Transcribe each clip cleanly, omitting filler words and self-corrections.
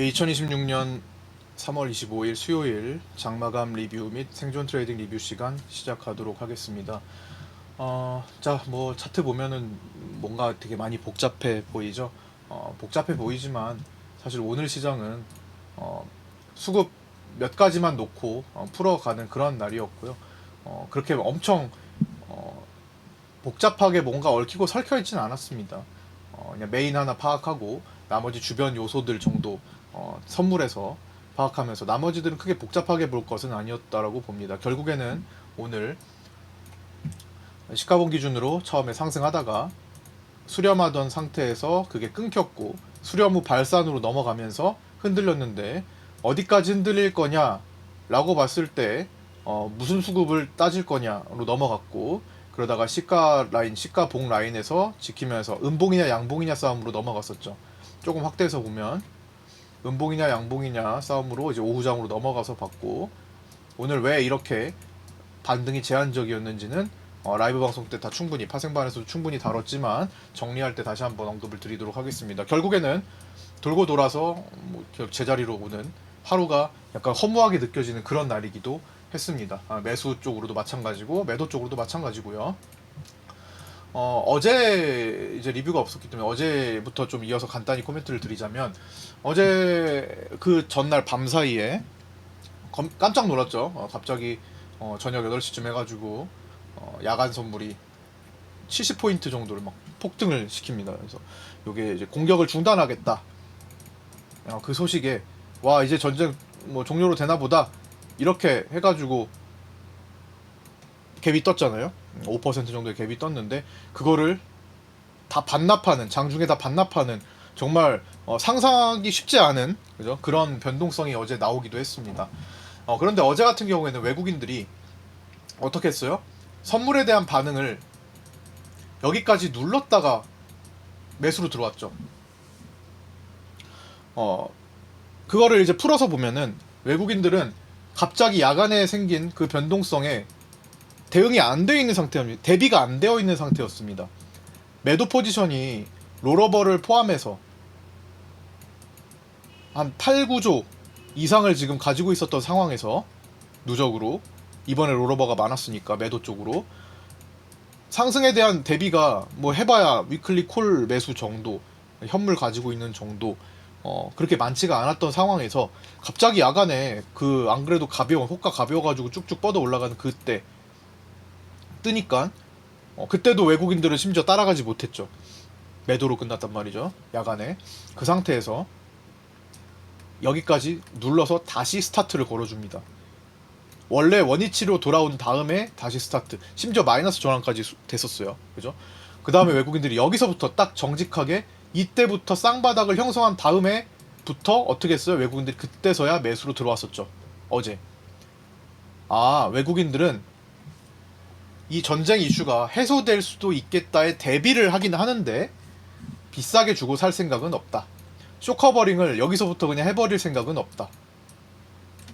2026년 3월 25일 수요일 장마감 리뷰 및 생존 트레이딩 리뷰 시간 시작하도록 하겠습니다. 뭐 차트 보면은 뭔가 되게 많이 복잡해 보이죠? 복잡해 보이지만 사실 오늘 시장은 수급 몇 가지만 놓고 풀어가는 그런 날이었고요. 그렇게 엄청 복잡하게 뭔가 얽히고 설켜 있지는 않았습니다. 그냥 메인 하나 파악하고 나머지 주변 요소들 정도 선물해서 파악하면서 나머지들은 크게 복잡하게 볼 것은 아니었다라고 봅니다. 결국에는 오늘 시가봉 기준으로 처음에 상승하다가 수렴하던 상태에서 그게 끊겼고 수렴 후 발산으로 넘어가면서 흔들렸는데 어디까지 흔들릴 거냐 라고 봤을 때 무슨 수급을 따질 거냐로 넘어갔고 그러다가 시가봉 라인에서 지키면서 음봉이냐 양봉이냐 싸움으로 넘어갔었죠. 조금 확대해서 보면 음봉이냐 양봉이냐 싸움으로 이제 오후장으로 넘어가서 봤고 오늘 왜 이렇게 반등이 제한적이었는지는 라이브 방송 때 다 충분히 파생반에서도 충분히 다뤘지만 정리할 때 다시 한번 언급을 드리도록 하겠습니다. 결국에는 돌고 돌아서 뭐 제자리로 오는 하루가 약간 허무하게 느껴지는 그런 날이기도 했습니다. 매수 쪽으로도 마찬가지고 매도 쪽으로도 마찬가지고요. 어제 이제 리뷰가 없었기 때문에 어제부터 좀 이어서 간단히 코멘트를 드리자면 어제 그 전날 밤 사이에 깜짝 놀랐죠. 갑자기 저녁 8시쯤 해가지고 야간 선물이 70포인트 정도를 막 폭등을 시킵니다. 그래서 이게 이제 공격을 중단하겠다. 그 소식에 와 이제 전쟁 뭐 종료로 되나 보다 이렇게 해가지고 갭이 떴잖아요. 5% 정도의 갭이 떴는데 그거를 다 반납하는 장중에 다 반납하는 정말 상상하기 쉽지 않은 그죠? 그런 변동성이 어제 나오기도 했습니다. 그런데 어제 같은 경우에는 외국인들이 어떻게 했어요? 선물에 대한 반응을 여기까지 눌렀다가 매수로 들어왔죠. 그거를 이제 풀어서 보면은 외국인들은 갑자기 야간에 생긴 그 변동성에 대응이 안 되어 있는 상태입니다. 대비가 안 되어 있는 상태였습니다. 매도 포지션이 롤오버를 포함해서 한 8, 9조 이상을 지금 가지고 있었던 상황에서 누적으로 이번에 롤오버가 많았으니까 매도 쪽으로 상승에 대한 대비가 뭐 해봐야 위클리 콜 매수 정도 현물 가지고 있는 정도 그렇게 많지가 않았던 상황에서 갑자기 야간에 그 안 그래도 호가 가벼워가지고 쭉쭉 뻗어 올라가는 그때 뜨니까 그때도 외국인들은 심지어 따라가지 못했죠. 매도로 끝났단 말이죠. 야간에 그 상태에서 여기까지 눌러서 다시 스타트를 걸어줍니다. 원래 원위치로 돌아온 다음에 다시 스타트. 심지어 마이너스 전환까지 됐었어요. 그죠? 그 다음에 외국인들이 여기서부터 딱 정직하게 이때부터 쌍바닥을 형성한 다음에부터 어떻게 했어요? 외국인들이 그때서야 매수로 들어왔었죠. 어제. 외국인들은 이 전쟁 이슈가 해소될 수도 있겠다에 대비를 하긴 하는데 비싸게 주고 살 생각은 없다. 쇼커버링을 여기서부터 그냥 해버릴 생각은 없다.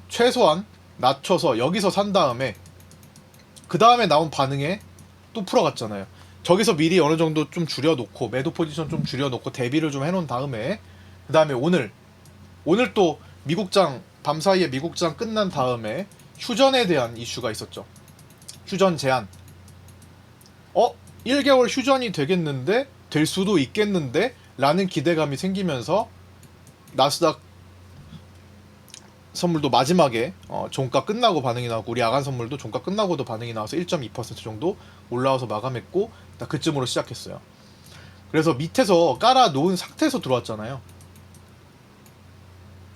최소한 낮춰서 여기서 산 다음에 그 다음에 나온 반응에 또 풀어갔잖아요. 저기서 미리 어느 정도 좀 줄여놓고 매도 포지션 좀 줄여놓고 대비를 좀 해놓은 다음에 그 다음에 오늘 또 미국장 밤 사이에 미국장 끝난 다음에 휴전에 대한 이슈가 있었죠. 휴전 제한. 1개월 휴전이 되겠는데 될 수도 있겠는데 라는 기대감이 생기면서 나스닥 선물도 마지막에 종가 끝나고 반응이 나오고 우리 야간 선물도 종가 끝나고도 반응이 나와서 1.2% 정도 올라와서 마감했고 딱 그쯤으로 시작했어요. 그래서 밑에서 깔아 놓은 상태에서 들어왔잖아요.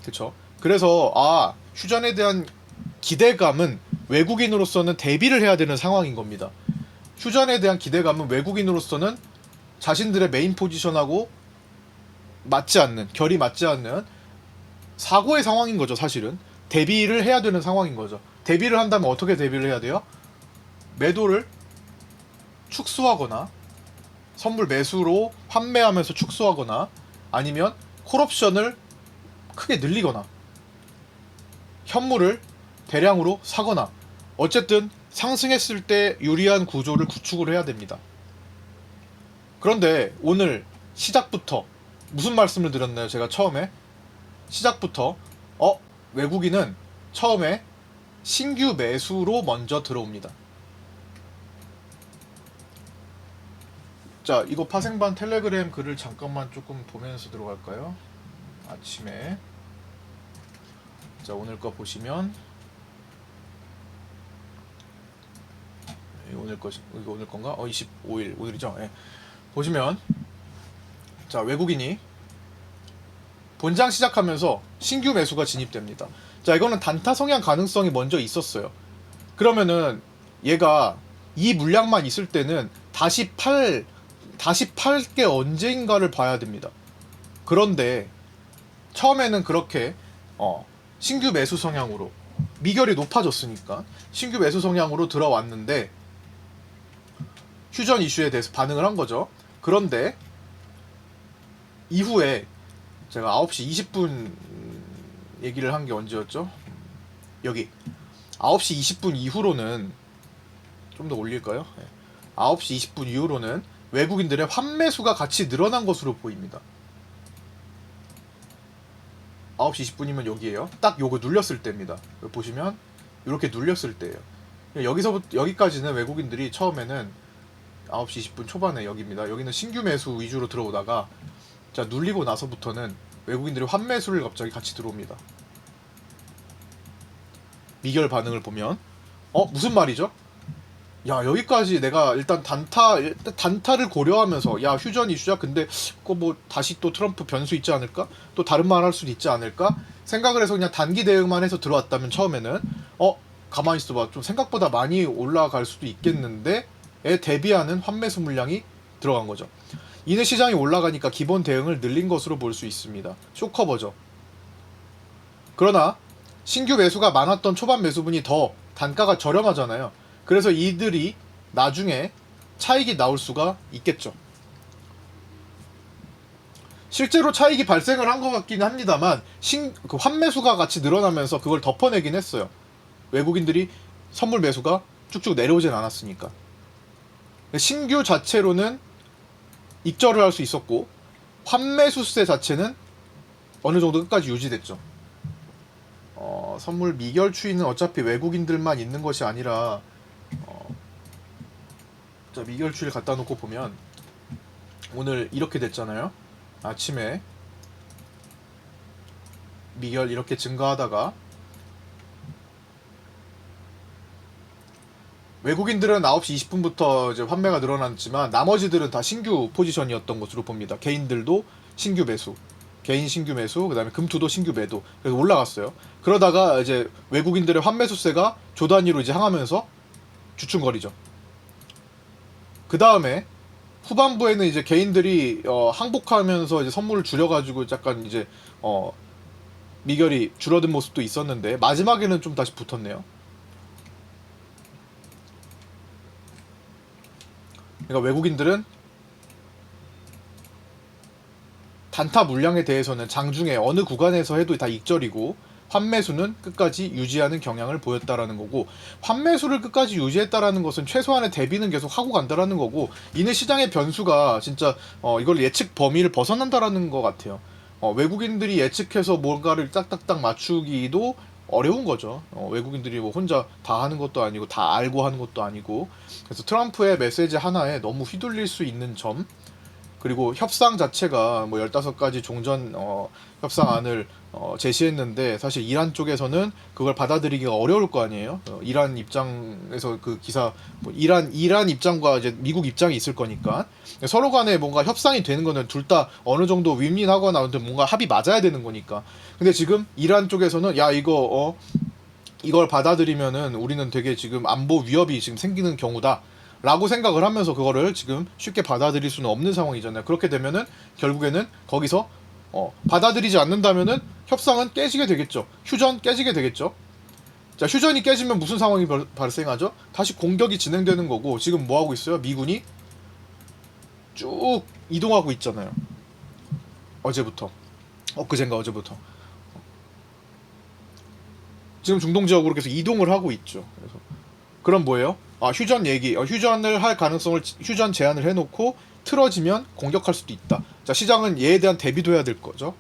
그쵸? 그래서 휴전에 대한 기대감은 외국인으로서는 대비를 해야 되는 상황인 겁니다. 휴전에 대한 기대감은 외국인으로서는 자신들의 메인 포지션하고 결이 맞지 않는 사고의 상황인 거죠. 사실은 대비를 해야 되는 상황인 거죠. 대비를 한다면 어떻게 대비를 해야 돼요? 매도를 축소하거나 선물 매수로 판매하면서 축소하거나 아니면 콜옵션을 크게 늘리거나 현물을 대량으로 사거나 어쨌든 상승했을 때 유리한 구조를 구축을 해야 됩니다. 그런데 오늘 시작부터 무슨 말씀을 드렸나요? 제가 처음에 시작부터 외국인은 처음에 신규 매수로 먼저 들어옵니다. 자, 이거 파생반 텔레그램 글을 잠깐만 조금 보면서 들어갈까요? 아침에. 자, 오늘 거 보시면 이거 오늘 건가? 25일 오늘이죠. 예. 보시면 자, 외국인이 본장 시작하면서 신규 매수가 진입됩니다. 자, 이거는 단타 성향 가능성이 먼저 있었어요. 그러면은 얘가 이 물량만 있을 때는 다시 팔 게 언제인가를 봐야 됩니다. 그런데 처음에는 그렇게 신규 매수 성향으로 미결이 높아졌으니까 신규 매수 성향으로 들어왔는데 휴전 이슈에 대해서 반응을 한 거죠. 그런데 이후에 제가 9시 20분 얘기를 한 게 언제였죠? 여기 9시 20분 이후로는 좀 더 올릴까요? 9시 20분 이후로는 외국인들의 환매수가 같이 늘어난 것으로 보입니다. 9시 20분이면 여기에요. 딱 요거 눌렸을 때입니다. 보시면 이렇게 눌렸을 때예요. 여기서부터 여기까지는 외국인들이 처음에는 9시 20분 초반에 여기입니다. 여기는 신규 매수 위주로 들어오다가 자, 눌리고 나서부터는 외국인들이 환매수를 갑자기 같이 들어옵니다. 미결 반응을 보면 무슨 말이죠? 야, 여기까지 내가 일단 단타를 고려하면서 야, 휴전 이슈야. 근데 그거 뭐 다시 또 트럼프 변수 있지 않을까? 또 다른 말 할 수도 있지 않을까? 생각을 해서 그냥 단기 대응만 해서 들어왔다면 처음에는 가만히 있어봐. 좀 생각보다 많이 올라갈 수도 있겠는데 에 대비하는 환매수 물량이 들어간 거죠. 이내 시장이 올라가니까 기본 대응을 늘린 것으로 볼 수 있습니다. 쇼커버죠. 그러나 신규 매수가 많았던 초반 매수분이 더 단가가 저렴하잖아요. 그래서 이들이 나중에 차익이 나올 수가 있겠죠. 실제로 차익이 발생을 한 것 같긴 합니다만 그 환매수가 같이 늘어나면서 그걸 덮어내긴 했어요. 외국인들이 선물 매수가 쭉쭉 내려오진 않았으니까. 신규 자체로는 익절을 할 수 있었고 환매수세 자체는 어느 정도 끝까지 유지됐죠. 선물 미결 추이는 어차피 외국인들만 있는 것이 아니라 자, 미결 추이를 갖다 놓고 보면 오늘 이렇게 됐잖아요. 아침에 미결 이렇게 증가하다가 외국인들은 9시 20분부터 이제 환매가 늘어났지만 나머지들은 다 신규 포지션이었던 것으로 봅니다. 개인들도 신규 매수, 개인 신규 매수, 그다음에 금투도 신규 매도. 그래서 올라갔어요. 그러다가 이제 외국인들의 환매수세가 조 단위로 이제 향하면서 주춤거리죠. 그 다음에 후반부에는 이제 개인들이 항복하면서 이제 선물을 줄여가지고 약간 이제 미결이 줄어든 모습도 있었는데 마지막에는 좀 다시 붙었네요. 그러니까 외국인들은 단타 물량에 대해서는 장중에 어느 구간에서 해도 다 익절이고 환매수는 끝까지 유지하는 경향을 보였다라는 거고, 환매수를 끝까지 유지했다라는 것은 최소한의 대비는 계속 하고 간다라는 거고, 이내 시장의 변수가 진짜 이걸 예측 범위를 벗어난다라는 것 같아요. 외국인들이 예측해서 뭔가를 딱딱딱 맞추기도 어려운 거죠. 외국인들이 뭐 혼자 다 하는 것도 아니고 다 알고 하는 것도 아니고. 그래서 트럼프의 메시지 하나에 너무 휘둘릴 수 있는 점, 그리고 협상 자체가 뭐 15가지 종전 협상안을 제시했는데 사실 이란 쪽에서는 그걸 받아들이기가 어려울 거 아니에요. 이란 입장에서 그 기사 뭐 이란 입장과 이제 미국 입장이 있을 거니까 서로 간에 뭔가 협상이 되는 거는 둘 다 어느 정도 윈윈하거나 뭔가 합의 맞아야 되는 거니까. 근데 지금 이란 쪽에서는 야, 이걸 받아들이면은 우리는 되게 지금 안보 위협이 지금 생기는 경우다 라고 생각을 하면서 그거를 지금 쉽게 받아들일 수는 없는 상황이잖아요. 그렇게 되면은 결국에는 거기서 받아들이지 않는다면은 협상은 깨지게 되겠죠. 휴전 깨지게 되겠죠. 자, 휴전이 깨지면 무슨 상황이 발생하죠? 다시 공격이 진행되는 거고, 지금 뭐 하고 있어요? 미군이 쭉 이동하고 있잖아요. 어제부터. 엊그젠가 어제부터. 지금 중동 지역으로 계속 이동을 하고 있죠. 그래서 그럼 뭐예요? 휴전 얘기. 휴전을 할 가능성을 휴전 제한을 해놓고 틀어지면 공격할 수도 있다. 자, 시장은 얘에 대한 대비도 해야 될 거죠.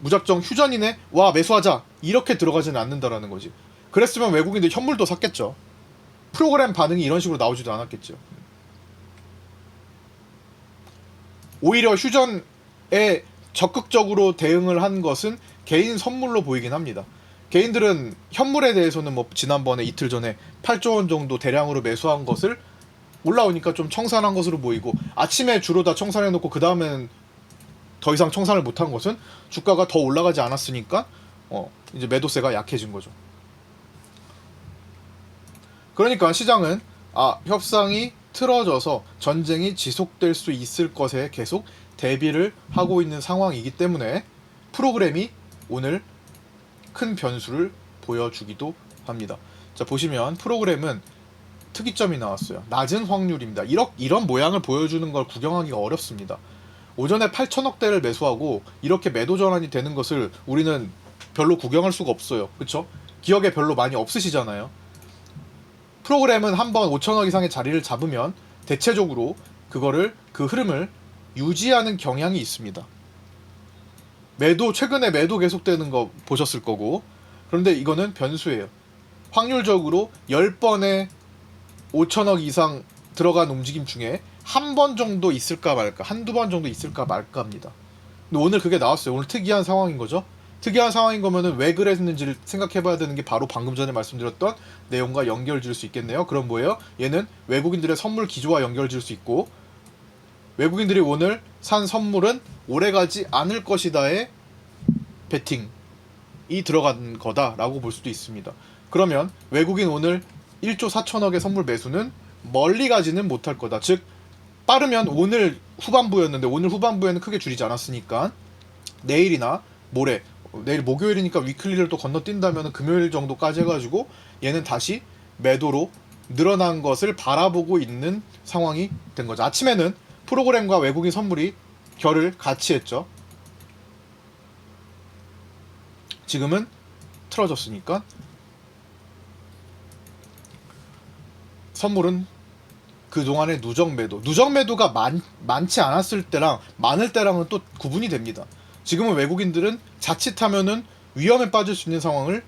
무작정 휴전이네 와 매수하자 이렇게 들어가지는 않는다라는 거지. 그랬으면 외국인들 현물도 샀겠죠. 프로그램 반응이 이런 식으로 나오지도 않았겠죠. 오히려 휴전에 적극적으로 대응을 한 것은 개인 선물로 보이긴 합니다. 개인들은 현물에 대해서는 뭐 지난번에 이틀 전에 8조 원 정도 대량으로 매수한 것을 올라오니까 좀 청산한 것으로 보이고, 아침에 주로 다 청산해 놓고 그 다음엔 더 이상 청산을 못한 것은 주가가 더 올라가지 않았으니까 이제 매도세가 약해진 거죠. 그러니까 시장은 협상이 틀어져서 전쟁이 지속될 수 있을 것에 계속 대비를 하고 있는 상황이기 때문에 프로그램이 오늘 큰 변수를 보여주기도 합니다. 자, 보시면 프로그램은 특이점이 나왔어요. 낮은 확률입니다. 이런 모양을 보여주는 걸 구경하기가 어렵습니다. 오전에 8천억대를 매수하고 이렇게 매도 전환이 되는 것을 우리는 별로 구경할 수가 없어요. 그쵸? 기억에 별로 많이 없으시잖아요. 프로그램은 한번 5천억 이상의 자리를 잡으면 대체적으로 그 흐름을 유지하는 경향이 있습니다. 최근에 매도 계속되는 거 보셨을 거고, 그런데 이거는 변수예요. 확률적으로 10번에 5천억 이상 들어간 움직임 중에 한 번 정도 있을까 말까, 한두 번 정도 있을까 말까 합니다. 근데 오늘 그게 나왔어요. 오늘 특이한 상황인 거죠. 특이한 상황인 거면은 왜 그랬는지를 생각해봐야 되는 게 바로 방금 전에 말씀드렸던 내용과 연결 지을 수 있겠네요. 그럼 뭐예요? 얘는 외국인들의 선물 기조와 연결 지을 수 있고, 외국인들이 오늘 산 선물은 오래가지 않을 것이다의 베팅이 들어간 거다라고 볼 수도 있습니다. 그러면 외국인 오늘 1조 4천억의 선물 매수는 멀리 가지는 못할 거다. 즉 빠르면 오늘 후반부였는데 오늘 후반부에는 크게 줄이지 않았으니까 내일이나 모레, 내일 목요일이니까 위클리를 또 건너뛴다면 금요일 정도까지 해가지고 얘는 다시 매도로 늘어난 것을 바라보고 있는 상황이 된 거죠. 아침에는 프로그램과 외국인 선물이 결을 같이 했죠. 지금은 틀어졌으니까 선물은 그동안의 누적 매도가 많지 않았을 때랑 많을 때랑은 또 구분이 됩니다. 지금은 외국인들은 자칫하면은 위험에 빠질 수 있는 상황을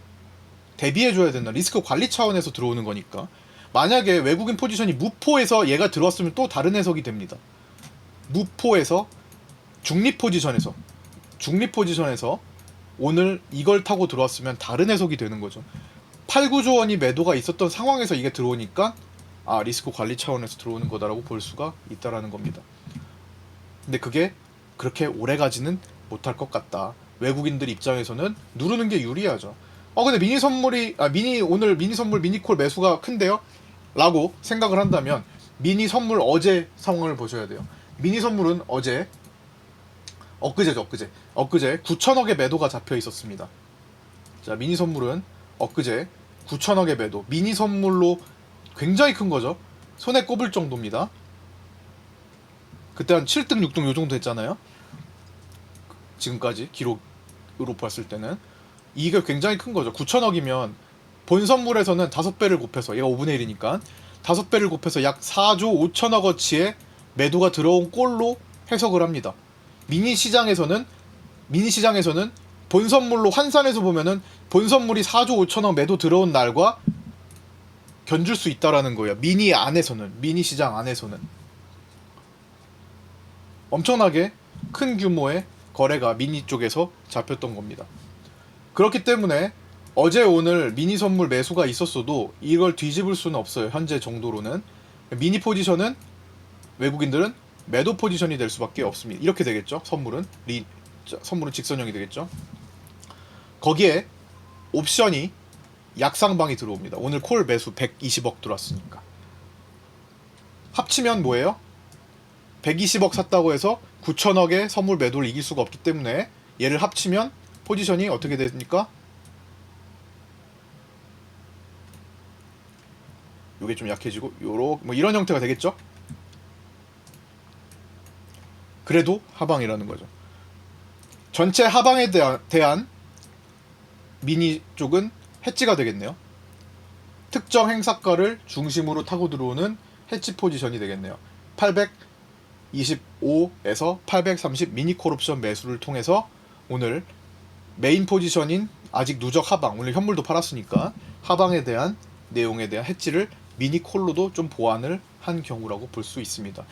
대비해줘야 된다. 리스크 관리 차원에서 들어오는 거니까. 만약에 외국인 포지션이 무포에서 얘가 들어왔으면 또 다른 해석이 됩니다. 무포에서 중립 포지션에서 오늘 이걸 타고 들어왔으면 다른 해석이 되는 거죠. 8, 9조 원이 매도가 있었던 상황에서 이게 들어오니까 리스크 관리 차원에서 들어오는 거다라고 볼 수가 있다라는 겁니다. 근데 그게 그렇게 오래 가지는 못할 것 같다. 외국인들 입장에서는 누르는 게 유리하죠. 근데 오늘 미니 선물 미니콜 매수가 큰데요? 라고 생각을 한다면 미니 선물 어제 상황을 보셔야 돼요. 미니 선물은 엊그제 9천억의 매도가 잡혀 있었습니다. 자, 미니 선물은 엊그제 9천억의 매도. 미니 선물로 굉장히 큰 거죠. 손에 꼽을 정도입니다. 그때 한 7등, 6등 요 정도 됐잖아요. 지금까지 기록으로 봤을 때는 이게 굉장히 큰 거죠. 9천억이면 본 선물에서는 5배를 곱해서, 얘가 5분의 1이니까 5배를 곱해서 약 4조 5천억어치의 매도가 들어온 꼴로 해석을 합니다. 미니 시장에서는 본 선물로 환산해서 보면은 본 선물이 4조 5천억 매도 들어온 날과 견줄 수 있다라는 거예요. 미니 시장 안에서는 엄청나게 큰 규모의 거래가 미니 쪽에서 잡혔던 겁니다. 그렇기 때문에 어제 오늘 미니 선물 매수가 있었어도 이걸 뒤집을 수는 없어요. 현재 정도로는 미니 포지션은 외국인들은 매도 포지션이 될 수밖에 없습니다. 이렇게 되겠죠. 선물은 직선형이 되겠죠. 거기에 옵션이 약상방이 들어옵니다. 오늘 콜 매수 120억 들어왔으니까 합치면 뭐예요? 120억 샀다고 해서 9천억의 선물 매도를 이길 수가 없기 때문에 얘를 합치면 포지션이 어떻게 됩니까? 요게 좀 약해지고 이런 형태가 되겠죠? 그래도 하방이라는 거죠. 전체 하방에 대한 미니 쪽은 해지가 되겠네요. 특정 행사가를 중심으로 타고 들어오는 해지 포지션이 되겠네요. 825에서 830 미니 콜옵션 매수를 통해서 오늘 메인 포지션인 아직 누적 하방, 오늘 현물도 팔았으니까 하방에 대한 내용에 대한 해지를 미니 콜로도 좀 보완을 한 경우라고 볼 수 있습니다.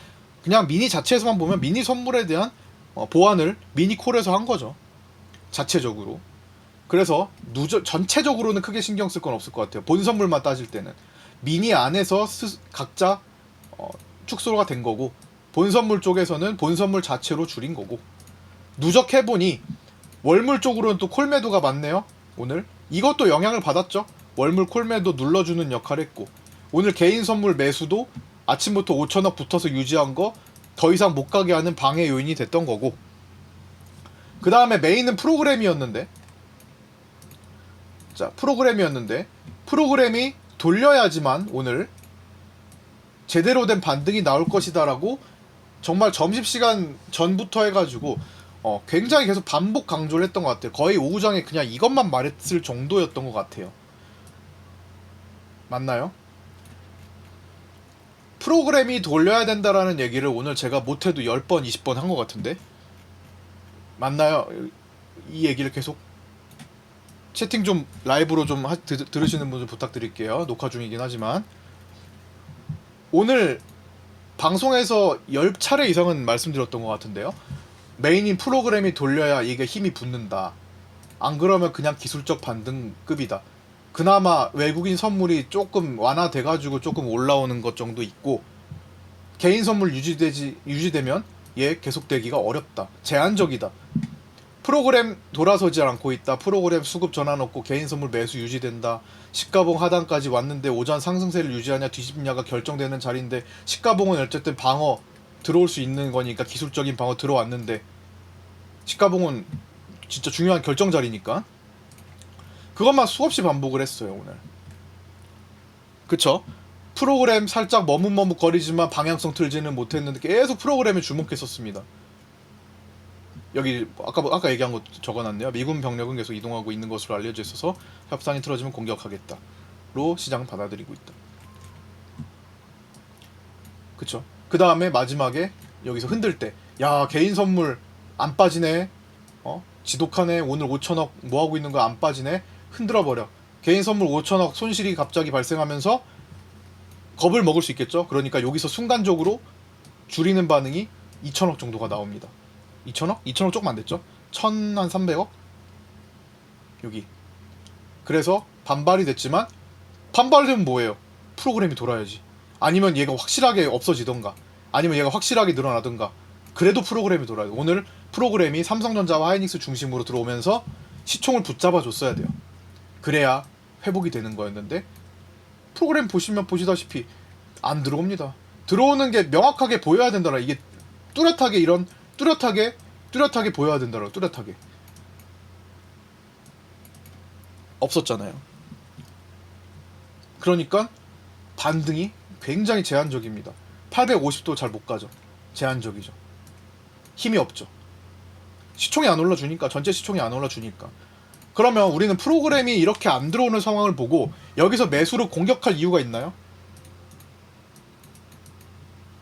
그냥 미니 자체에서만 보면 미니 선물에 대한 보완을 미니 콜에서 한 거죠. 자체적으로. 그래서 전체적으로는 크게 신경 쓸 건 없을 것 같아요. 본 선물만 따질 때는 미니 안에서 각자 축소가 된 거고, 본 선물 쪽에서는 본 선물 자체로 줄인 거고, 누적해보니 월물 쪽으로는 또 콜매도가 많네요. 오늘 이것도 영향을 받았죠. 월물 콜매도 눌러주는 역할을 했고, 오늘 개인 선물 매수도 아침부터 5천억 붙어서 유지한 거 더 이상 못 가게 하는 방해 요인이 됐던 거고, 그 다음에 메인은 프로그램이었는데, 자, 프로그램이 돌려야지만 오늘 제대로 된 반등이 나올 것이다라고 정말 점심시간 전부터 해가지고 굉장히 계속 반복 강조를 했던 것 같아요. 거의 오후장에 그냥 이것만 말했을 정도였던 것 같아요. 맞나요? 프로그램이 돌려야 된다라는 얘기를 오늘 제가 못해도 10번, 20번 한 것 같은데, 맞나요? 이 얘기를 계속 채팅 좀 라이브로 좀 들으시는 분 좀 부탁드릴게요. 녹화 중이긴 하지만 오늘 방송에서 10차례 이상은 말씀드렸던 것 같은데요. 메인인 프로그램이 돌려야 이게 힘이 붙는다. 안 그러면 그냥 기술적 반등급이다. 그나마 외국인 선물이 조금 완화돼가지고 조금 올라오는 것 정도 있고, 개인 선물 유지되면 얘 계속되기가 어렵다. 제한적이다. 프로그램 돌아서지 않고 있다. 프로그램 수급 전환 없고 개인 선물 매수 유지된다. 시가봉 하단까지 왔는데 오전 상승세를 유지하냐 뒤집냐가 결정되는 자리인데, 시가봉은 어쨌든 방어 들어올 수 있는 거니까 기술적인 방어 들어왔는데, 시가봉은 진짜 중요한 결정 자리니까 그것만 수없이 반복을 했어요 오늘. 그쵸? 프로그램 살짝 머뭇머뭇거리지만 방향성 틀지는 못했는데 계속 프로그램에 주목했었습니다. 여기 아까 얘기한 거 적어놨네요. 미군 병력은 계속 이동하고 있는 것으로 알려져 있어서 협상이 틀어지면 공격하겠다로 시장은 받아들이고 있다. 그쵸? 그 다음에 마지막에 여기서 흔들 때, 야, 개인 선물 안 빠지네, 지독하네, 오늘 5천억 뭐하고 있는 거 안 빠지네, 흔들어버려. 개인 선물 5천억 손실이 갑자기 발생하면서 겁을 먹을 수 있겠죠. 그러니까 여기서 순간적으로 줄이는 반응이 2천억 정도가 나옵니다. 2천억? 2천억 조금 안 됐죠? 1,300억? 여기. 그래서 반발이 됐지만, 반발되면 뭐예요? 프로그램이 돌아야지. 아니면 얘가 확실하게 없어지던가, 아니면 얘가 확실하게 늘어나던가. 그래도 프로그램이 돌아야 돼. 오늘 프로그램이 삼성전자와 하이닉스 중심으로 들어오면서 시총을 붙잡아 줬어야 돼요. 그래야 회복이 되는 거였는데, 프로그램 보시다시피 안 들어옵니다. 들어오는 게 명확하게 보여야 된다라. 이게 뚜렷하게 보여야 된다라. 뚜렷하게 없었잖아요. 그러니까 반등이 굉장히 제한적입니다. 850도 잘 못 가죠. 제한적이죠. 힘이 없죠. 시총이 안 올라주니까, 전체 시총이 안 올라주니까. 그러면 우리는 프로그램이 이렇게 안 들어오는 상황을 보고 여기서 매수로 공격할 이유가 있나요?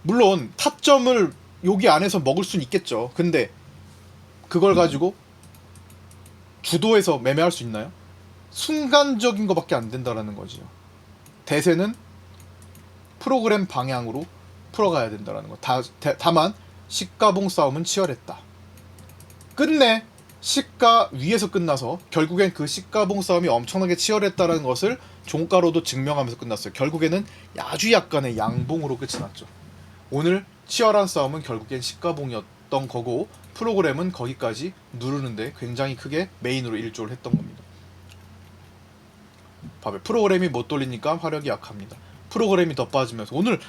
물론 타점을 여기 안에서 먹을 수는 있겠죠. 근데 그걸 가지고 주도해서 매매할 수 있나요? 순간적인 것밖에 안 된다라는 거지요. 대세는 프로그램 방향으로 풀어가야 된다라는 거. 다만 시가봉 싸움은 치열했다. 끝내 시가 위에서 끝나서 결국엔 그 시가봉 싸움이 엄청나게 치열했다라는 것을 종가로도 증명하면서 끝났어요. 결국에는 아주 약간의 양봉으로 끝이 났죠. 오늘 치열한 싸움은 결국엔 시가봉이었던 거고, 프로그램은 거기까지 누르는데 굉장히 크게 메인으로 일조를 했던 겁니다. 봐봐요. 프로그램이 못 돌리니까 화력이 약합니다. 프로그램이 더 빠지면서 오늘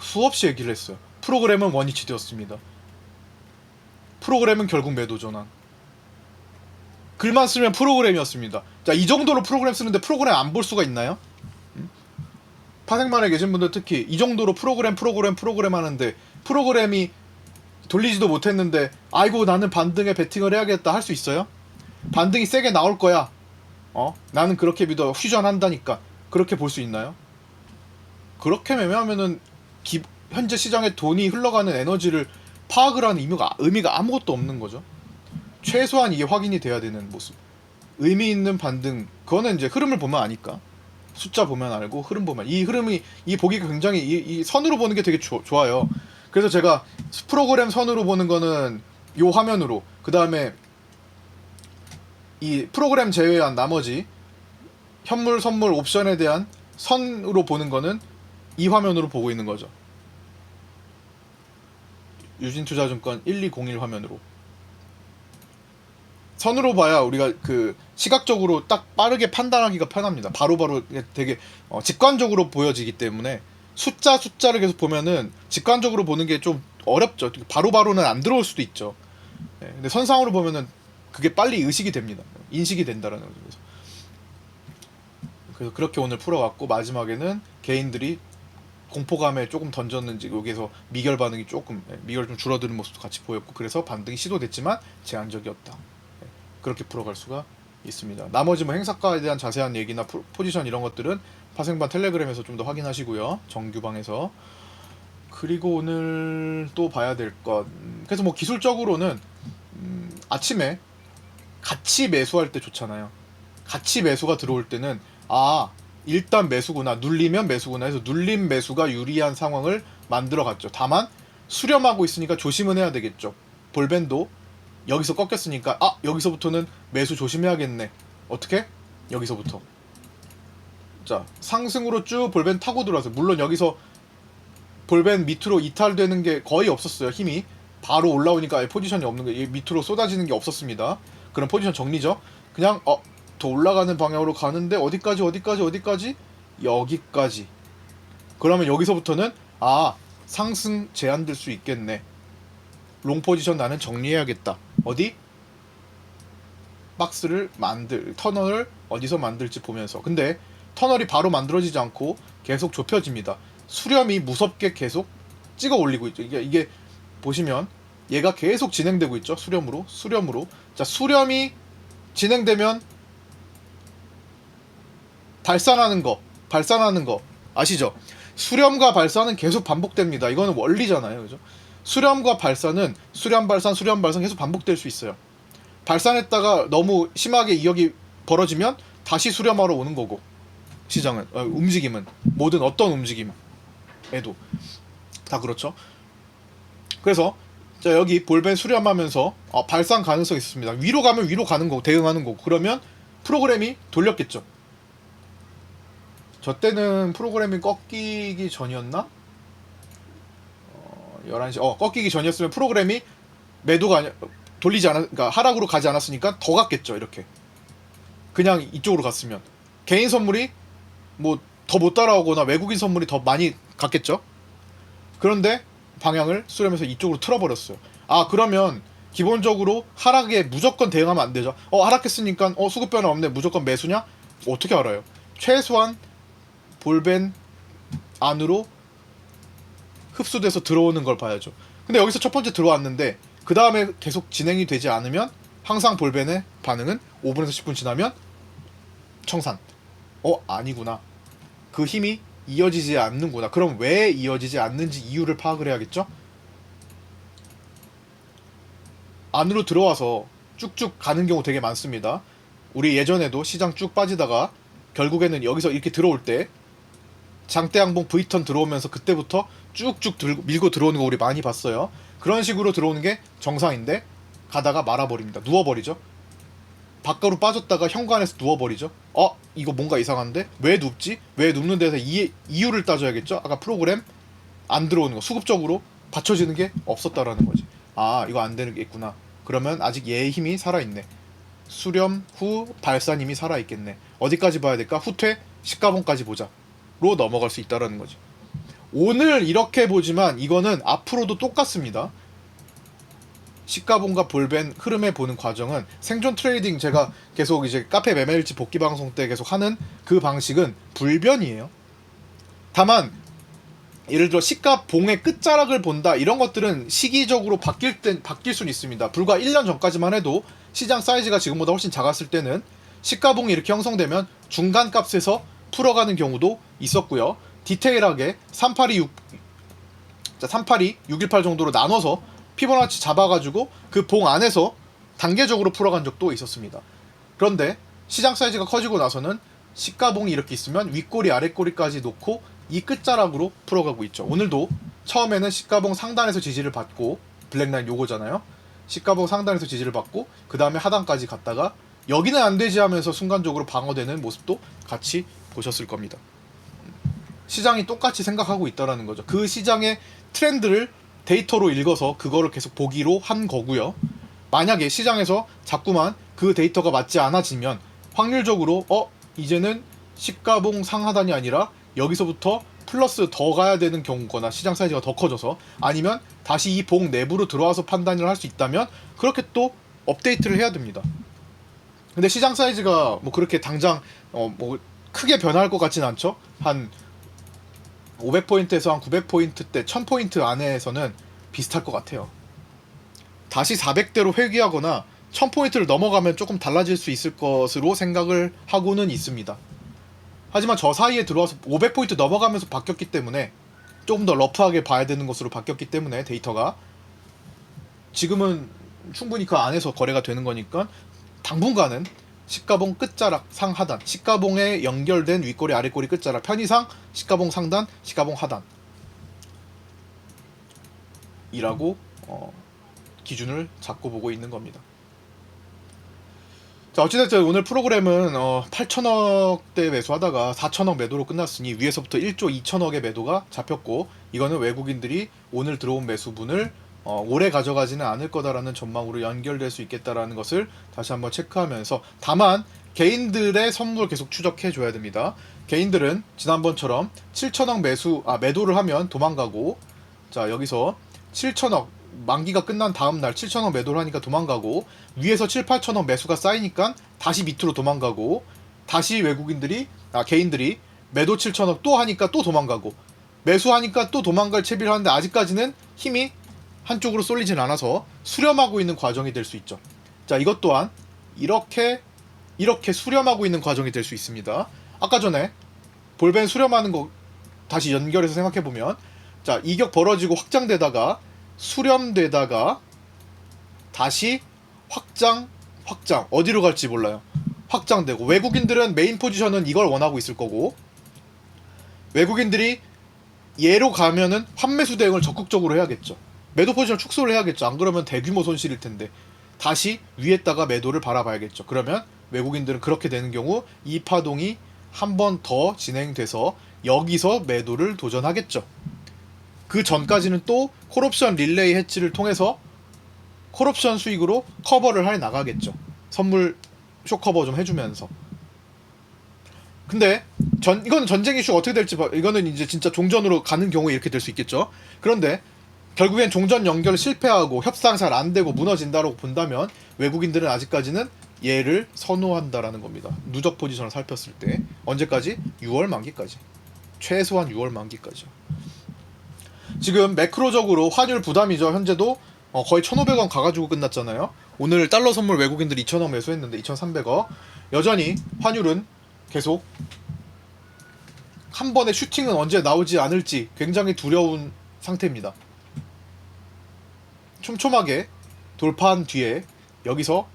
수없이 얘기를 했어요. 프로그램은 원위치 되었습니다. 프로그램은 결국 매도 전환. 글만 쓰면 프로그램이었습니다. 자, 이 정도로 프로그램 쓰는데 프로그램 안 볼 수가 있나요? 파생만에 계신 분들 특히 이 정도로 프로그램 하는데 프로그램이 돌리지도 못했는데 아이고 나는 반등에 베팅을 해야겠다 할 수 있어요? 반등이 세게 나올 거야. 나는 그렇게 믿어. 휴전한다니까. 그렇게 볼 수 있나요? 그렇게 매매하면은 현재 시장에 돈이 흘러가는 에너지를 파악을 하는 의미가 아무것도 없는 거죠. 최소한 이게 확인이 돼야 되는 모습. 의미 있는 반등, 그거는 이제 흐름을 보면 아니까. 숫자 보면 알고 흐름 보면 이 흐름이 이 보기가 굉장히 이 선으로 보는 게 되게 좋아요. 그래서 제가 프로그램 선으로 보는 거는 요 화면으로, 그 다음에 이 프로그램 제외한 나머지 현물, 선물, 옵션에 대한 선으로 보는 거는 이 화면으로 보고 있는 거죠. 유진투자증권 1201 화면으로. 선으로 봐야 우리가 그 시각적으로 딱 빠르게 판단하기가 편합니다. 바로바로 되게 직관적으로 보여지기 때문에 숫자를 계속 보면은 직관적으로 보는 게 좀 어렵죠. 바로바로는 안 들어올 수도 있죠. 네, 근데 선상으로 보면은 그게 빨리 의식이 됩니다. 인식이 된다라는 거죠. 그래서 그렇게 오늘 풀어왔고, 마지막에는 개인들이 공포감에 조금 던졌는지 여기에서 미결 반응이 조금 미결 좀 줄어드는 모습도 같이 보였고, 그래서 반등이 시도됐지만 제한적이었다. 그렇게 풀어갈 수가 있습니다. 나머지 뭐 행사가에 대한 자세한 얘기나 포지션 이런 것들은 파생반 텔레그램에서 좀 더 확인하시고요. 정규방에서. 그리고 오늘 또 봐야 될 것, 그래서 뭐 기술적으로는 아침에 같이 매수할 때 좋잖아요. 같이 매수가 들어올 때는 일단 매수구나, 눌리면 매수구나 해서 눌림 매수가 유리한 상황을 만들어 갔죠. 다만 수렴하고 있으니까 조심은 해야 되겠죠. 볼밴도 여기서 꺾였으니까 여기서부터는 매수 조심해야겠네. 어떻게? 여기서부터. 자, 상승으로 쭉 볼밴 타고 들어와서, 물론 여기서 볼밴 밑으로 이탈되는 게 거의 없었어요. 힘이 바로 올라오니까 포지션이 없는 게 밑으로 쏟아지는 게 없었습니다. 그런 포지션 정리죠. 그냥 더 올라가는 방향으로 가는데 어디까지 여기까지. 그러면 여기서부터는 상승 제한될 수 있겠네. 롱 포지션 나는 정리해야겠다. 어디? 박스를 터널을 어디서 만들지 보면서. 근데 터널이 바로 만들어지지 않고 계속 좁혀집니다. 수렴이 무섭게 계속 찍어 올리고 있죠. 이게 보시면 얘가 계속 진행되고 있죠. 수렴으로. 자, 수렴이 진행되면 발산하는 거 아시죠? 수렴과 발산은 계속 반복됩니다. 이거는 원리잖아요. 그죠? 수렴과 발산은 수렴 발산 계속 반복될 수 있어요. 발산했다가 너무 심하게 이역이 벌어지면 다시 수렴하러 오는 거고, 시장은 움직임은 모든 어떤 움직임에도 다 그렇죠. 그래서 자, 여기 볼벤 수렴하면서 발산 가능성이 있습니다. 위로 가면 위로 가는 거고, 대응하는 거고. 그러면 프로그램이 돌렸겠죠. 저 때는 프로그램이 꺾이기 전이었나? 11시 꺾이기 전이었으면 프로그램이 매도가 그러니까 하락으로 가지 않았으니까 더 갔겠죠. 이렇게 그냥 이쪽으로 갔으면 개인 선물이 뭐 더 못 따라오거나 외국인 선물이 더 많이 갔겠죠. 그런데 방향을 수렴해서 이쪽으로 틀어버렸어요. 그러면 기본적으로 하락에 무조건 대응하면 안 되죠. 하락했으니까 수급 변화 없네, 무조건 매수냐? 어떻게 알아요? 최소한 볼벤 안으로 흡수돼서 들어오는 걸 봐야죠. 근데 여기서 첫 번째 들어왔는데 그 다음에 계속 진행이 되지 않으면 항상 볼벤의 반응은 5분에서 10분 지나면 청산. 아니구나. 그 힘이 이어지지 않는구나. 그럼 왜 이어지지 않는지 이유를 파악을 해야겠죠? 안으로 들어와서 쭉쭉 가는 경우 되게 많습니다. 우리 예전에도 시장 쭉 빠지다가 결국에는 여기서 이렇게 들어올 때 장대양봉 V턴 들어오면서 그때부터 쭉쭉 밀고 들어오는 거 우리 많이 봤어요. 그런 식으로 들어오는 게 정상인데 가다가 말아버립니다. 누워버리죠. 밖으로 빠졌다가 현관에서 누워버리죠. 이거 뭔가 이상한데? 왜 눕지? 왜 눕는 데서 이유를 따져야겠죠? 아까 프로그램 안 들어오는 거, 수급적으로 받쳐지는 게 없었다라는 거지. 이거 안 되는 게 있구나. 그러면 아직 얘의 힘이 살아있네. 수렴 후 발산 힘이 살아있겠네. 어디까지 봐야 될까? 후퇴 시가봉까지 보자 로 넘어갈 수 있다라는 거지. 오늘 이렇게 보지만 이거는 앞으로도 똑같습니다. 시가봉과 볼벤 흐름에 보는 과정은 생존 트레이딩, 제가 계속 이제 카페 매매일지 복귀 방송 때 계속 하는 그 방식은 불변이에요. 다만 예를 들어 시가봉의 끝자락을 본다, 이런 것들은 시기적으로 바뀔 수는 있습니다. 불과 1년 전까지만 해도 시장 사이즈가 지금보다 훨씬 작았을 때는 시가봉이 이렇게 형성되면 중간 값에서 풀어가는 경우도 있었고요. 디테일하게 382, 618 정도로 나눠서 피보나치 잡아가지고 그 봉 안에서 단계적으로 풀어간 적도 있었습니다. 그런데 시장 사이즈가 커지고 나서는 시가봉이 이렇게 있으면 윗꼬리 아랫꼬리까지 놓고 이 끝자락으로 풀어가고 있죠. 오늘도 처음에는 시가봉 상단에서 지지를 받고, 블랙라인 요거잖아요. 시가봉 상단에서 지지를 받고 그 다음에 하단까지 갔다가 여기는 안되지 하면서 순간적으로 방어되는 모습도 같이 보셨을 겁니다. 시장이 똑같이 생각하고 있다는 거죠. 그 시장의 트렌드를 데이터로 읽어서 그거를 계속 보기로 한 거고요. 만약에 시장에서 자꾸만 그 데이터가 맞지 않아지면 확률적으로 이제는 시가봉 상하단이 아니라 여기서부터 플러스 더 가야 되는 경우거나 시장 사이즈가 더 커져서, 아니면 다시 이 봉 내부로 들어와서 판단을 할 수 있다면 그렇게 또 업데이트를 해야 됩니다. 근데 시장 사이즈가 뭐 그렇게 당장 뭐 크게 변할 것 같진 않죠. 한 500포인트에서 한 900포인트대 1000포인트 안에서는 비슷할 것 같아요. 다시 400대로 회귀하거나 1000포인트를 넘어가면 조금 달라질 수 있을 것으로 생각을 하고는 있습니다. 하지만 저 사이에 들어와서 500포인트 넘어가면서 바뀌었기 때문에, 조금 더 러프하게 봐야 되는 것으로 바뀌었기 때문에 데이터가 지금은 충분히 그 안에서 거래가 되는 거니까 당분간은 시가봉 끝자락 상하단, 시가봉에 연결된 윗꼬리 아랫꼬리 끝자락 편의상 시가봉 상단, 시가봉 하단 이라고 기준을 잡고 보고 있는 겁니다. 자, 어찌됐든 오늘 프로그램은 8천억대 매수하다가 4천억 매도로 끝났으니 위에서부터 1조 2천억의 매도가 잡혔고, 이거는 외국인들이 오늘 들어온 매수분을 오래 가져가지는 않을 거다라는 전망으로 연결될 수 있겠다라는 것을 다시 한번 체크하면서, 다만 개인들의 선물 계속 추적해 줘야 됩니다. 개인들은 지난번처럼 7천억 매도를 하면 도망가고, 자 여기서 7천억 만기가 끝난 다음날 7천억 매도를 하니까 도망가고, 위에서 7, 8천억 매수가 쌓이니까 다시 밑으로 도망가고, 다시 개인들이 매도 7천억 또 하니까 또 도망가고, 매수하니까 또 도망갈 채비를 하는데 아직까지는 힘이 한쪽으로 쏠리진 않아서 수렴하고 있는 과정이 될 수 있죠. 자, 이것 또한 이렇게 수렴하고 있는 과정이 될 수 있습니다. 아까 전에 볼벤 수렴하는 거 다시 연결해서 생각해보면, 자 이격 벌어지고 확장되다가 수렴되다가 다시 확장 어디로 갈지 몰라요. 확장되고, 외국인들은 메인 포지션은 이걸 원하고 있을 거고, 외국인들이 얘로 가면은 환매수 대응을 적극적으로 해야겠죠. 매도 포지션 축소를 해야겠죠. 안 그러면 대규모 손실일 텐데 다시 위에다가 매도를 바라봐야겠죠. 그러면 외국인들은 그렇게 되는 경우 이 파동이 한 번 더 진행돼서 여기서 매도를 도전하겠죠. 그 전까지는 또 콜옵션 릴레이 해치를 통해서 콜옵션 수익으로 커버를 해 나가겠죠. 선물 쇼커버 좀 해주면서. 근데 이건 전쟁 이슈가 어떻게 될지 이거는 이제 진짜 종전으로 가는 경우에 이렇게 될 수 있겠죠. 그런데 결국엔 종전 연결 실패하고 협상 잘 안되고 무너진다고 본다면 외국인들은 아직까지는 얘를 선호한다라는 겁니다. 누적 포지션을 살폈을 때. 언제까지? 6월 만기까지. 최소한 6월 만기까지. 지금 매크로적으로 환율 부담이죠. 현재도 거의 1,500원 가가지고 끝났잖아요. 오늘 달러 선물 외국인들 2,000억 매수했는데 2,300억. 여전히 환율은 계속 한 번에 슈팅은 언제 나오지 않을지 굉장히 두려운 상태입니다. 촘촘하게 돌파한 뒤에 여기서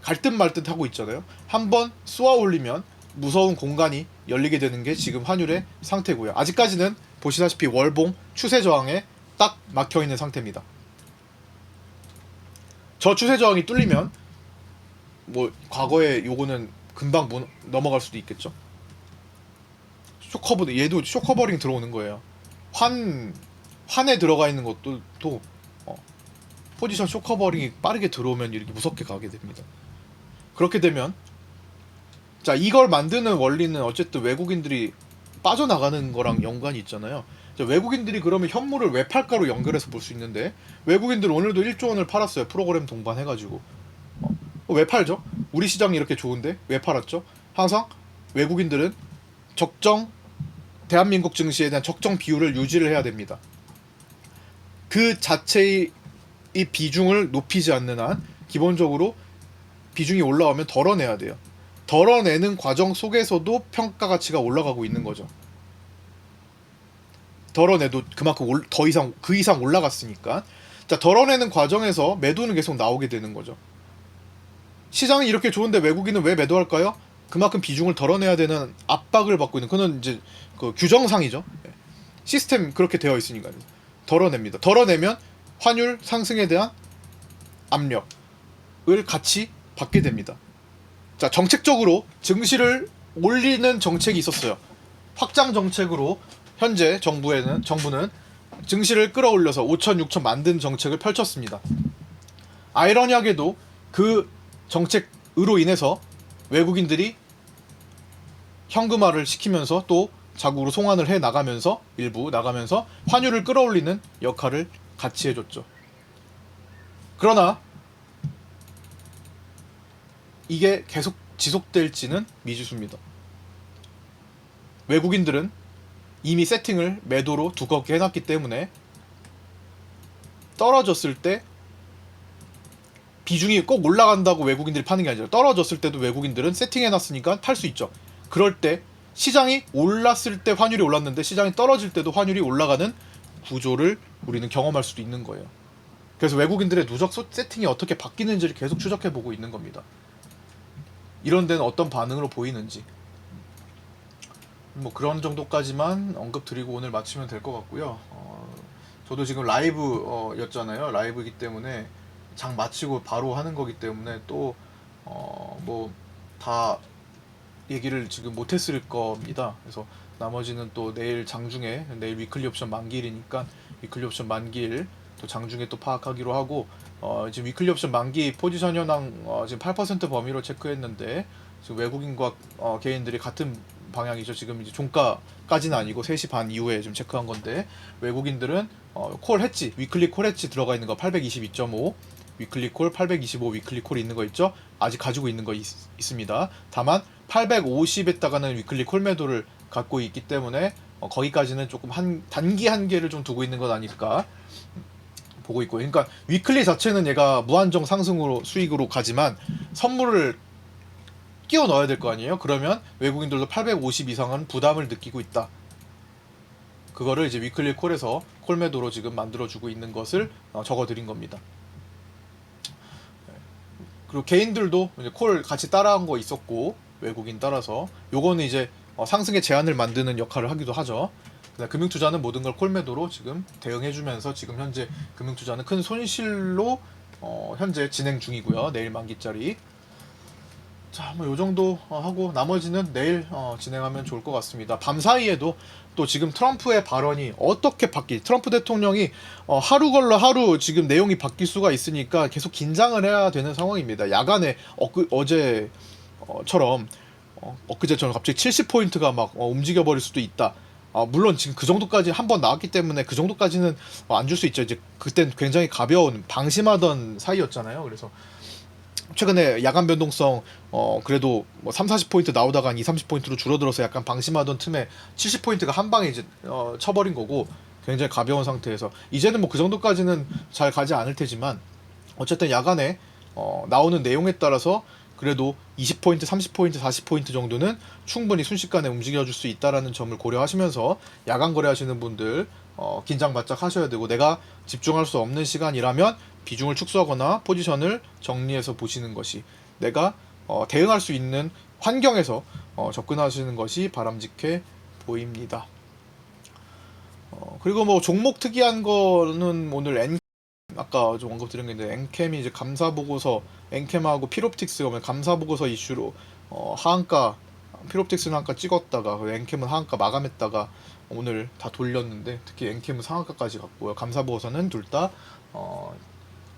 갈 듯 말 듯 하고 있잖아요. 한번 쏘아 올리면 무서운 공간이 열리게 되는 게 지금 환율의 상태고요. 아직까지는 보시다시피 월봉 추세 저항에 딱 막혀있는 상태입니다. 저 추세 저항이 뚫리면 뭐 과거에 요거는 금방 넘어갈 수도 있겠죠. 쇼커버, 얘도 쇼커버링 들어오는 거예요. 환에 들어가 있는 것도 또 포지션 쇼커버링이 빠르게 들어오면 이렇게 무섭게 가게 됩니다. 그렇게 되면, 자 이걸 만드는 원리는 어쨌든 외국인들이 빠져나가는 거랑 연관이 있잖아요. 자, 외국인들이 그러면 현물을 왜 팔까로 연결해서 볼 수 있는데, 외국인들 오늘도 1조 원을 팔았어요. 프로그램 동반해가지고. 왜 팔죠? 우리 시장이 이렇게 좋은데 왜 팔았죠? 항상 외국인들은 대한민국 증시에 대한 적정 비율을 유지를 해야 됩니다. 그 자체의 이 비중을 높이지 않는 한 기본적으로 비중이 올라오면 덜어내야 돼요. 덜어내는 과정 속에서도 평가 가치가 올라가고 있는 거죠. 덜어내도 그만큼 그 이상 올라갔으니까. 자, 덜어내는 과정에서 매도는 계속 나오게 되는 거죠. 시장이 이렇게 좋은데 외국인은 왜 매도할까요? 그만큼 비중을 덜어내야 되는 압박을 받고 있는, 그는 이제 그 규정상이죠. 시스템 그렇게 되어 있으니까요. 덜어냅니다. 덜어내면 환율 상승에 대한 압력을 같이 받게 됩니다. 자, 정책적으로 증시를 올리는 정책이 있었어요. 확장 정책으로 현재 정부는 증시를 끌어올려서 5천, 6천 만든 정책을 펼쳤습니다. 아이러니하게도 그 정책으로 인해서 외국인들이 현금화를 시키면서 또 자국으로 송환을 해 나가면서 일부 나가면서 환율을 끌어올리는 역할을 같이 해줬죠. 그러나 이게 계속 지속될지는 미지수입니다. 외국인들은 이미 세팅을 매도로 두껍게 해놨기 때문에 떨어졌을 때 비중이 꼭 올라간다고 외국인들이 파는 게 아니라 떨어졌을 때도 외국인들은 세팅해놨으니까 팔 수 있죠. 그럴 때 시장이 올랐을 때 환율이 올랐는데 시장이 떨어질 때도 환율이 올라가는 구조를 우리는 경험할 수도 있는 거예요. 그래서 외국인들의 누적 세팅이 어떻게 바뀌는지를 계속 추적해보고 있는 겁니다. 이런 데는 어떤 반응으로 보이는지 뭐 그런 정도까지만 언급드리고 오늘 마치면 될 것 같고요. 저도 지금 라이브였잖아요. 라이브이기 때문에 장 마치고 바로 하는 거기 때문에 또 뭐 다 얘기를 지금 못했을 겁니다. 그래서 나머지는 또 내일 장중에, 내일 위클리 옵션 만기일이니까 위클리 옵션 만기일 또 장중에 또 파악하기로 하고, 지금 위클리 옵션 만기 포지션 현황 지금 8% 범위로 체크했는데 지금 외국인과 개인들이 같은 방향이죠. 지금 이제 종가까지는 아니고 3시 반 이후에 지금 체크한 건데, 외국인들은 콜 했지, 위클리 콜 했지 들어가 있는 거 822.5, 위클리 콜 825 위클리 콜이 있는 거 있죠. 아직 가지고 있는 거 있습니다. 다만 850에다가는 위클리 콜 매도를 갖고 있기 때문에 거기까지는 조금 단기 한계를 좀 두고 있는 것 아닐까 보고 있고, 그러니까 위클리 자체는 얘가 무한정 상승으로 수익으로 가지만 선물을 끼워 넣어야 될 거 아니에요. 그러면 외국인들도 850 이상은 부담을 느끼고 있다. 그거를 이제 위클리 콜에서 콜 매도로 지금 만들어주고 있는 것을 적어드린 겁니다. 그리고 개인들도 이제 콜 같이 따라한 거 있었고, 외국인 따라서 요거는 이제 상승의 제한을 만드는 역할을 하기도 하죠. 금융투자는 모든 걸 콜 매도로 지금 대응해주면서 지금 현재 금융투자는 큰 손실로 현재 진행 중이고요. 내일 만기짜리. 자, 뭐 요 정도 하고 나머지는 내일 진행하면 좋을 것 같습니다. 밤 사이에도 또 지금 트럼프의 발언이 어떻게 트럼프 대통령이 하루 걸러 하루 지금 내용이 바뀔 수가 있으니까 계속 긴장을 해야 되는 상황입니다. 야간에 어제처럼 엊그제처럼 갑자기 70포인트가 막 움직여 버릴 수도 있다. 물론 지금 그 정도까지 한 번 나왔기 때문에 그 정도까지는 안 줄 수 있죠. 이제 그땐 굉장히 가벼운 방심하던 사이였잖아요. 그래서 최근에 야간 변동성 그래도 뭐 3, 40포인트 나오다가 한 2, 30포인트로 줄어들어서 약간 방심하던 틈에 70포인트가 한 방에 이제 쳐버린 거고, 굉장히 가벼운 상태에서 이제는 뭐 그 정도까지는 잘 가지 않을 테지만 어쨌든 야간에 나오는 내용에 따라서 그래도 20포인트, 30포인트, 40포인트 정도는 충분히 순식간에 움직여줄 수 있다라는 점을 고려하시면서 야간 거래하시는 분들 긴장 바짝 하셔야 되고, 내가 집중할 수 없는 시간이라면 비중을 축소하거나 포지션을 정리해서 보시는 것이, 내가 대응할 수 있는 환경에서 접근하시는 것이 바람직해 보입니다. 그리고 뭐 종목 특이한 거는 오늘 아까 좀 언급드린 게 있는데, 엔캠이 이제 감사 보고서, 엔캠하고 피롭틱스가 감사 보고서 이슈로 하한가, 피롭틱스는 한가 찍었다가 엔캠은 하한가 마감했다가 오늘 다 돌렸는데, 특히 엔캠은 상한가까지 갔고요. 감사 보고서는 둘 다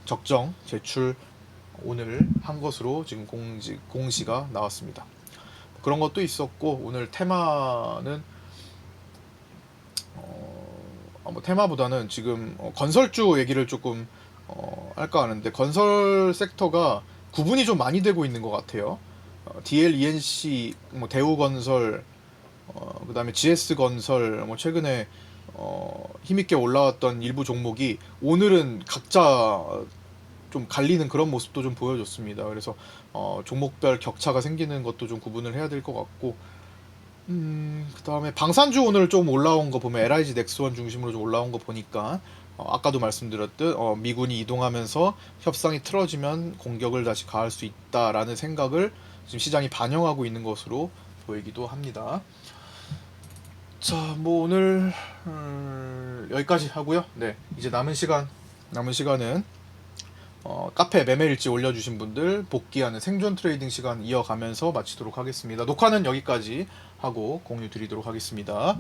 적정 제출 오늘 한 것으로 지금 공시가 나왔습니다. 그런 것도 있었고, 오늘 테마는 뭐 테마보다는 지금 건설주 얘기를 조금 할까 하는데, 건설 섹터가 구분이 좀 많이 되고 있는 것 같아요. DL, ENC, 뭐 대우건설, 그다음에 GS건설, 뭐 최근에 힘있게 올라왔던 일부 종목이 오늘은 각자 좀 갈리는 그런 모습도 좀 보여줬습니다. 그래서 종목별 격차가 생기는 것도 좀 구분을 해야 될 것 같고, 그 다음에 방산주 오늘 좀 올라온 거 보면 LIG 넥스원 중심으로 좀 올라온 거 보니까 아까도 말씀드렸듯 미군이 이동하면서 협상이 틀어지면 공격을 다시 가할 수 있다라는 생각을 지금 시장이 반영하고 있는 것으로 보이기도 합니다. 자, 뭐 오늘 여기까지 하고요. 네, 이제 남은 시간은 카페 매매 일지 올려주신 분들 복귀하는 생존 트레이딩 시간 이어가면서 마치도록 하겠습니다. 녹화는 여기까지 하고 공유 드리도록 하겠습니다.